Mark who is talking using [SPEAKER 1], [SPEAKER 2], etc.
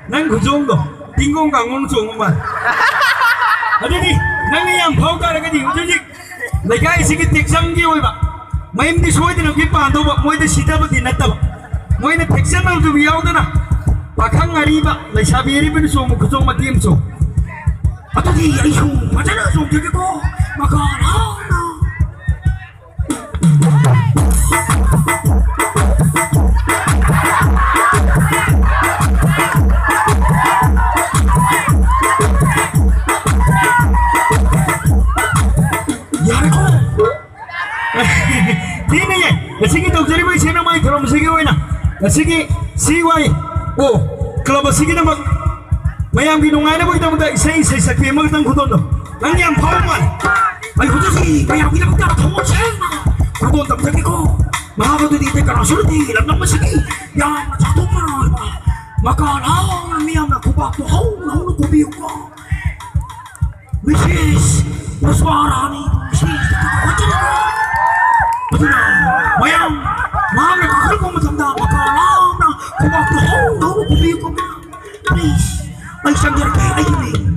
[SPEAKER 1] 난 그 정도 빈곤 강원 정도만 어쩌니 nang yang phao ta cái gì cũng chứ lấy cái gì cái tiệc sang kia vậy mà em đi xuôi thì nó cái bàn đâu vậy mỗi đứa xịt ra thì nát đâu mỗi đứa tiệc sang nào thì yêu đó nè bà khang ngari vậy lấy sao về đi bên xuống một cái xuống mà tiêm xuống à tôi thì ấy xuống mà chắc là xuống chứ cái cô mà còn đó Sige dokter ibu sini mai kalau sige wena sige siwai oh kalau sige nama mayam ginungan apa kita muda saya sakit emang tang kudon do nang yang pauman ay kudon si mayam kita muda tahu saya kudon tak sakit ko maha tu di tekan asurti lam nama sige yang satu mana maka lah mayam nak kubah tu hau nak kubiu ko which is suara ni which is mayam maam na kakal ko matanda makalam na kumakto nung kubiyo ko na please ay sangyar kay ayun